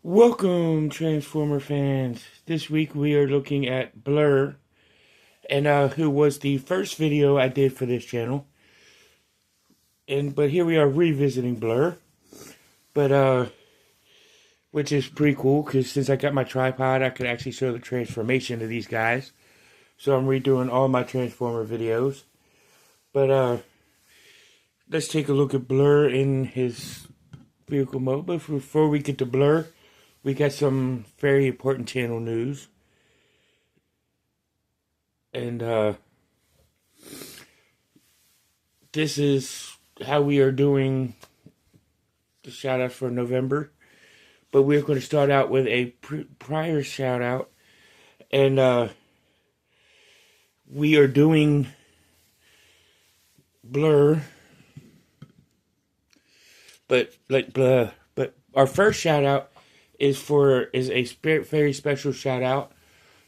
Welcome, Transformer fans. This week we are looking at Blurr, and who was the first video I did for this channel. But here we are revisiting Blurr, which is pretty cool because since I got my tripod, I could actually show the transformation of these guys. So I'm redoing all my Transformer videos. But let's take a look at Blurr in his vehicle mode. But before we get to Blurr, we got some very important channel news. And this is how we are doing the shout outs for November. But we're going to start out with a prior shout out. And we are doing Blurr. But our first shout out is a very special shout out.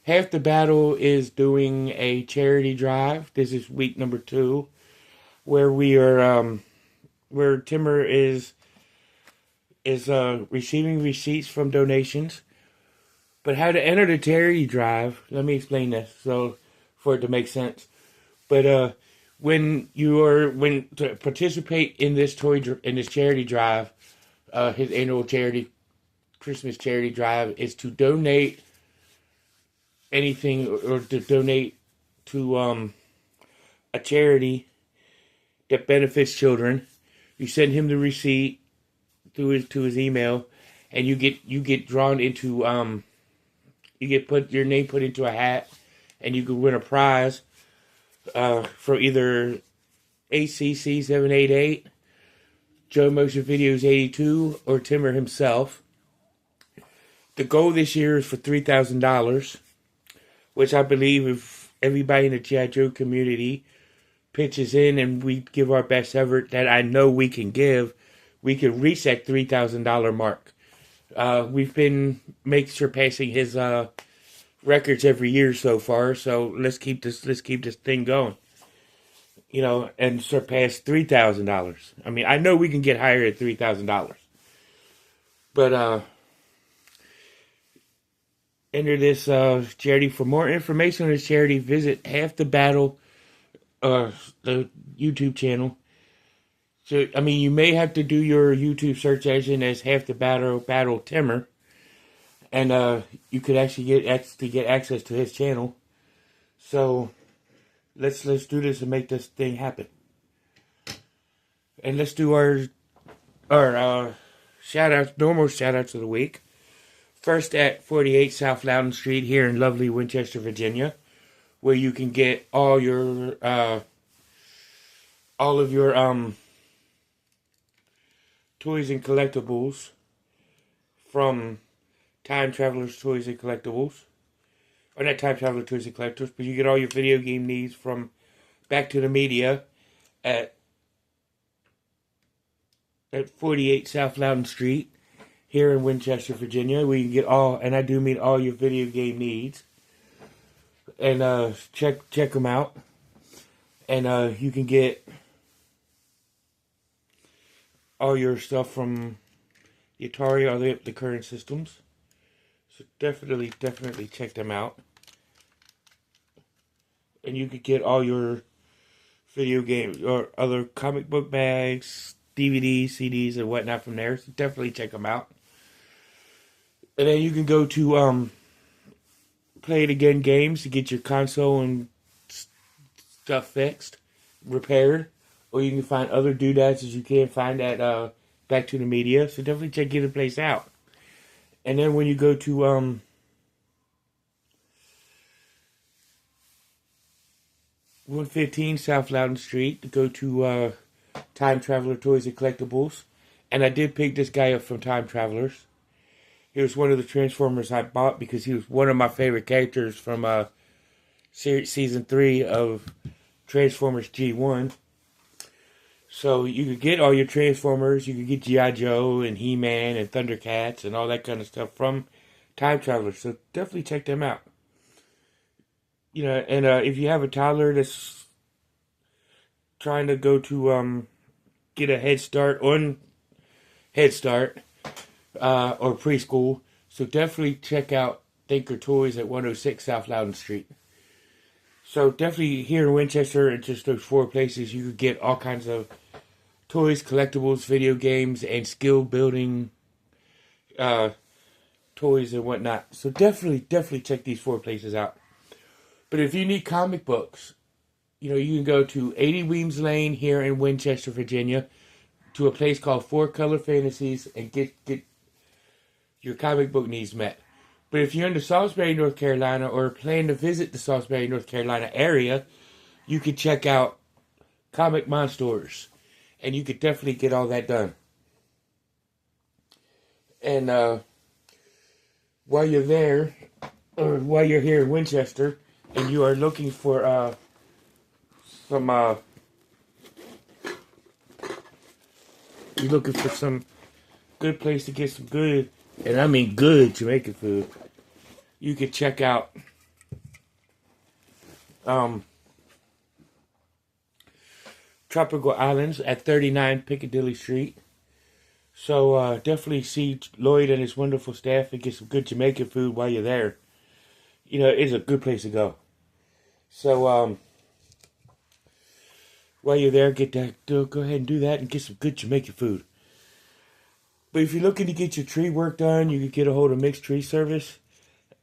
Half the Battle is doing a charity drive. This is week number 2, where we are where Timmer is receiving receipts from donations. But how to enter the charity drive? Let me explain this for it to make sense. But when to participate in this charity drive, his annual Christmas charity drive is to donate anything or to donate to a charity that benefits children. You send him the receipt to his email, and you get drawn into your name put into a hat, and you could win a prize for either ACC 788, Joe Motion Videos 82, or Timmer himself. The goal this year is for $3,000, which I believe if everybody in the G.I. Joe community pitches in and we give our best effort that I know we can give, we can reach that $3,000 mark. We've been surpassing his records every year so far, so let's keep this thing going. And surpass $3,000. I mean, I know we can get higher at $3,000. But enter this charity. For more information on this charity, visit Half the Battle, the YouTube channel. So, I mean, you may have to do your YouTube search engine as Half the Battle Timmer, and you could actually get access to his channel. So let's do this and make this thing happen. And let's do our shout outs, normal shout outs of the week. First at 48 South Loudon Street here in lovely Winchester, Virginia, where you can get all of your toys and collectibles from Time Travelers Toys and Collectibles. Or not Time Traveler Toys and Collectibles, but you get all your video game needs from Back to the Media at 48 South Loudon Street here in Winchester, Virginia, where you can get all, and I do mean all your video game needs. And check them out. And you can get all your stuff from the Atari or the current systems. So definitely check them out. And you could get all your video game or other comic book bags, DVDs, CDs, and whatnot from there. So definitely check them out. And then you can go to Play It Again Games to get your console and stuff fixed, repaired. Or you can find other doodads as you can find at Back to the Media. So definitely check the place out. And then when you go to 115 South Loudon Street to go to Time Traveler Toys and Collectibles. And I did pick this guy up from Time Travelers. He was one of the Transformers I bought because he was one of my favorite characters from Season 3 of Transformers G1. So you could get all your Transformers, you could get G.I. Joe and He-Man and Thundercats and all that kind of stuff from Time Travelers. So definitely check them out. And if you have a toddler that's trying to go to get a head start on Head Start, or preschool. So definitely check out Thinker Toys at 106 South Loudon Street. So definitely here in Winchester, and just those four places, you could get all kinds of toys, collectibles, video games, and skill building uh, toys and whatnot. So definitely check these four places out. But if you need comic books, you can go to 80 Weems Lane here in Winchester, Virginia, to a place called Four Color Fantasies and get your comic book needs met. But if you're in the Salisbury, North Carolina, or plan to visit the Salisbury, North Carolina area, you can check out Comic Monsters, and you could definitely get all that done. And while you're there, or while you're here in Winchester, and you are looking for some you're looking for some good place to get some good, and I mean good Jamaican food, you could check out Tropical Islands at 39 Piccadilly Street. So definitely see Lloyd and his wonderful staff and get some good Jamaican food while you're there. It's a good place to go. So while you're there, go ahead and do that and get some good Jamaican food. But if you're looking to get your tree work done, you can get a hold of Mixed Tree Service.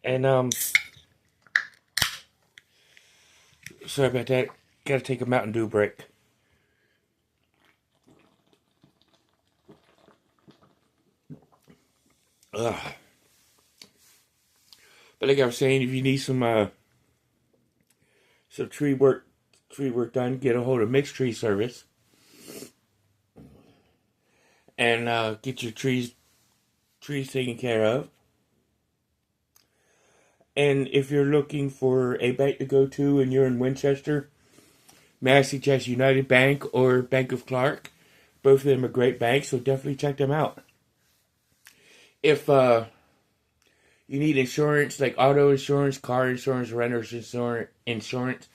And sorry about that. Gotta take a Mountain Dew break. Ugh. But like I was saying, if you need some tree work done, get a hold of Mixed Tree Service. And get your trees taken care of. And if you're looking for a bank to go to and you're in Winchester, may I suggest United Bank or Bank of Clark? Both of them are great banks, so definitely check them out. If you need insurance, like auto insurance, car insurance, renter's insurance,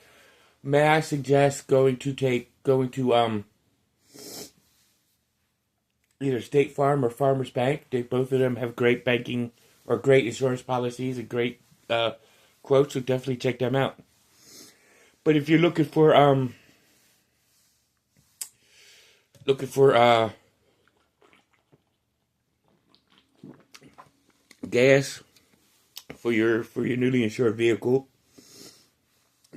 may I suggest going to either State Farm or Farmers Bank. Both of them have great banking or great insurance policies and great quotes, so definitely check them out. But if you're looking for gas for your newly insured vehicle,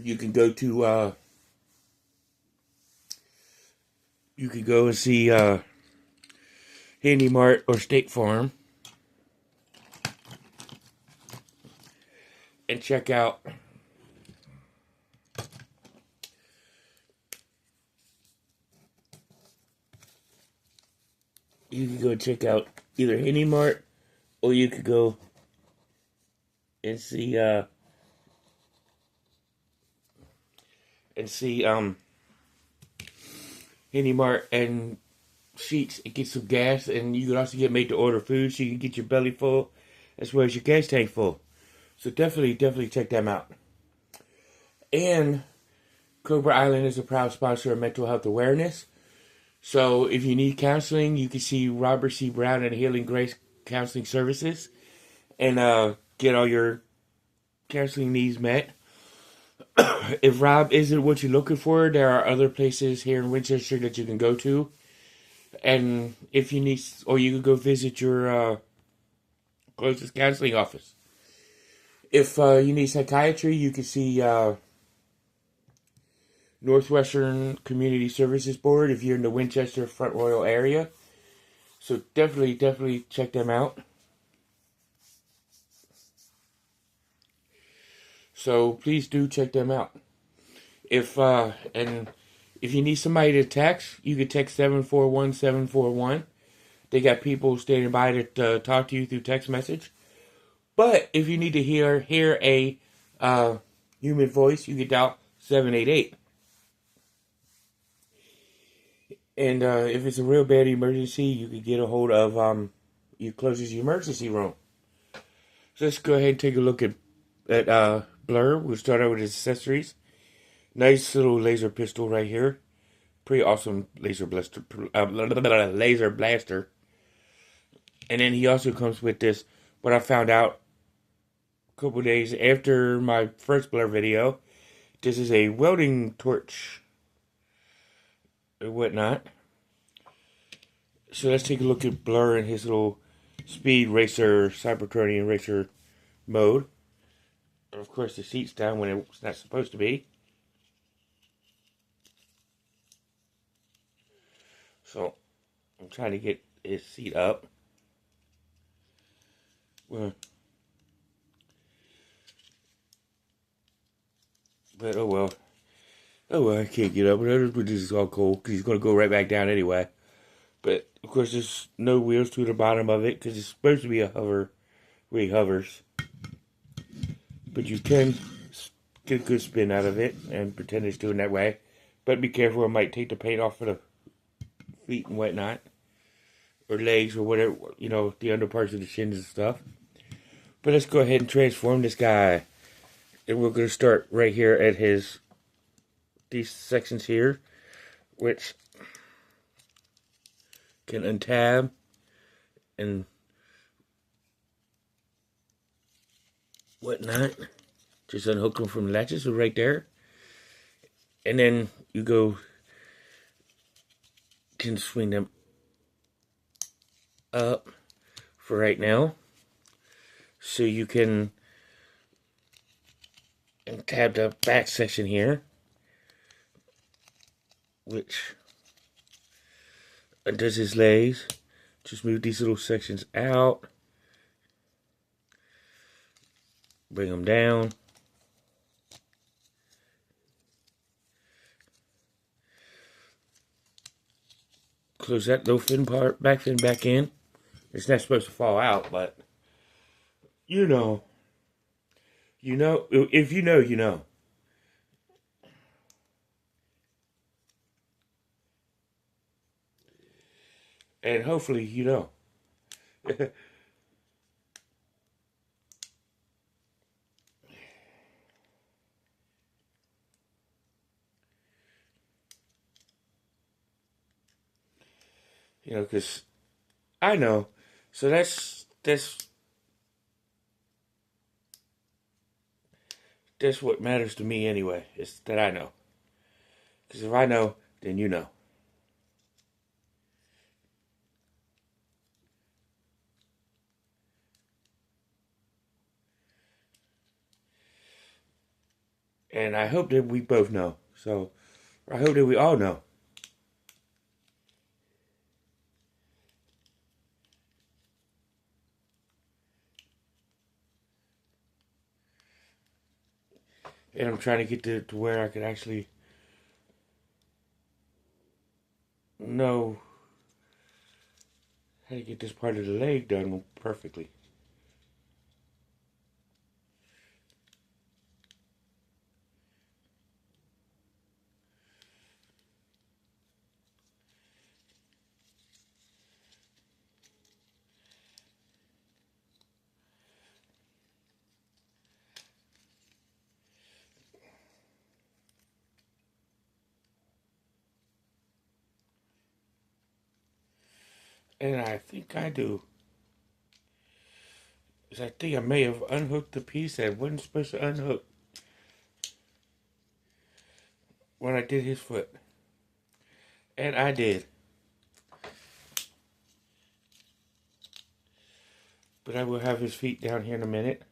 you can go to and see Handy Mart or State Farm and check out either Handy Mart, or you could go and see Handy Mart and Sheets and get some gas, and you can also get made to order food so you can get your belly full as well as your gas tank full. So definitely check them out. And Cobra Island is a proud sponsor of mental health awareness. So if you need counseling, you can see Robert C. Brown at Healing Grace Counseling Services and get all your counseling needs met. If Rob isn't what you're looking for, there are other places here in Winchester that you can go to. And if you need, or you can go visit your closest counseling office. If you need psychiatry, you can see Northwestern Community Services Board if you're in the Winchester Front Royal area. So definitely check them out. So please do check them out. If you need somebody to text, you can text 741-741. They got people standing by to talk to you through text message. But if you need to hear a human voice, you can dial 788. And if it's a real bad emergency, you can get a hold of your closest emergency room. So let's go ahead and take a look at Blurr. We'll start out with his accessories. Nice little laser pistol right here. Pretty awesome laser blaster. And then he also comes with this, what I found out a couple days after my first Blurr video. This is a welding torch or whatnot. So let's take a look at Blurr in his little speed racer, Cybertronian racer mode. And of course the seat's down when it's not supposed to be. So I'm trying to get his seat up. Well, but oh well. Oh well, I can't get up. But this is all cool because he's going to go right back down anyway. But of course there's no wheels to the bottom of it because it's supposed to be a hover where he hovers. But you can get a good spin out of it and pretend it's doing that way. But be careful, it might take the paint off of the feet and whatnot. Or legs or whatever, you know, the underparts of the shins and stuff. But let's go ahead and transform this guy. And we're going to start right here at these sections here. Which can untab and whatnot. Just unhook them from the latches, so right there. And then you can swing them up for right now. So you can tab the back section here, which undoes his legs. Just move these little sections out. Bring them down. Close that little fin part, back fin back in. It's not supposed to fall out, but you know. You know, if you know, you know. And hopefully you know. You know, because I know. So that's what matters to me anyway. Is that I know. Because if I know, then you know. And I hope that we both know. So I hope that we all know. And I'm trying to get to where I could actually know how to get this part of the leg done perfectly. And I think I do. Because I think I may have unhooked the piece that wasn't supposed to unhook when I did his foot. And I did. But I will have his feet down here in a minute.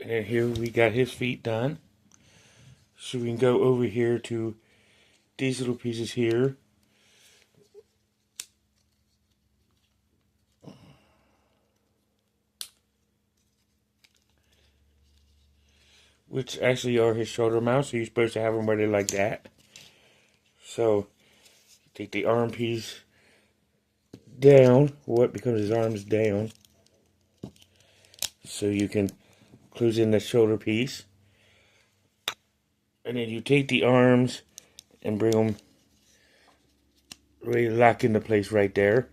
And here we got his feet done. So we can go over here to these little pieces here. Which actually are his shoulder mounts, so you're supposed to have them where they're like that. So, take the arm piece down, what becomes his arms down. So you can close in the shoulder piece. And then you take the arms and bring them really lock into place right there.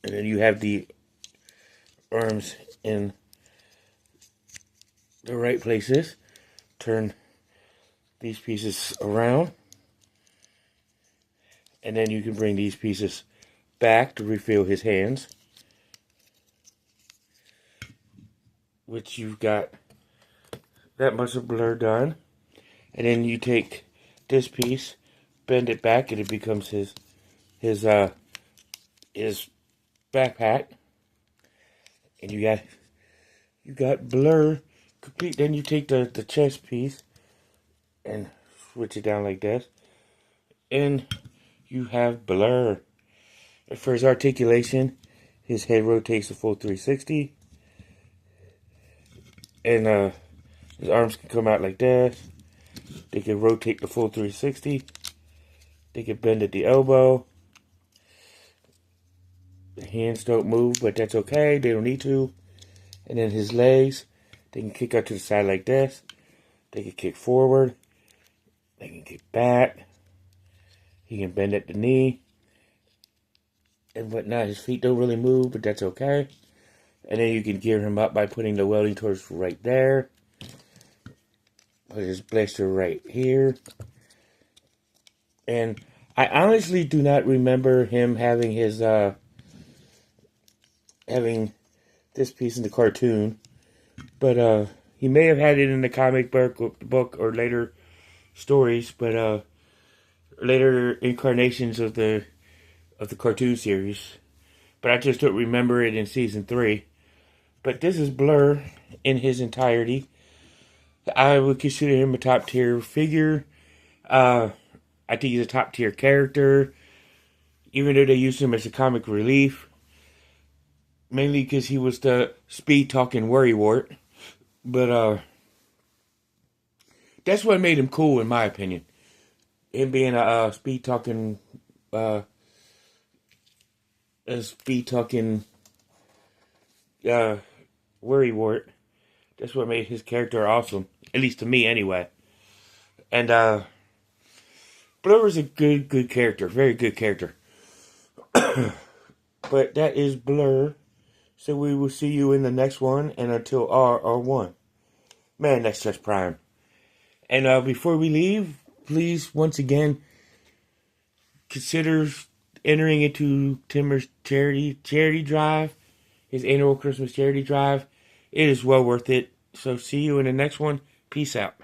And then you have the arms in the right places. Turn these pieces around. And then you can bring these pieces back to refill his hands. Which you've got that much of Blurr done. And then you take this piece, bend it back, and it becomes his backpack. And you got Blurr complete. Then you take the chest piece and switch it down like this. And you have Blurr. And for his articulation, his head rotates a full 360. And his arms can come out like this. They can rotate the full 360. They can bend at the elbow. The hands don't move, but that's okay. They don't need to. And then his legs, they can kick out to the side like this. They can kick forward. They can kick back. He can bend at the knee. And whatnot. His feet don't really move, but that's okay. And then you can gear him up by putting the welding torch right there. Put his blister right here. And I honestly do not remember him having his having this piece in the cartoon. But he may have had it in the comic book or later stories, but later incarnations of the cartoon series. But I just don't remember it in season 3. But this is Blurr in his entirety. I would consider him a top tier figure. I think he's a top tier character, even though they used him as a comic relief. Mainly because he was the speed talking worrywart. But that's what made him cool, in my opinion. Him being a speed talking worrywart. That's what made his character awesome. At least to me, anyway. And Blurr is a good character. Very good character. But that is Blurr. So we will see you in the next one. And until R1. Man, that's just prime. And before we leave, please, once again, consider entering into Timmer's charity drive. His annual Christmas charity drive. It is well worth it. So see you in the next one. Peace out.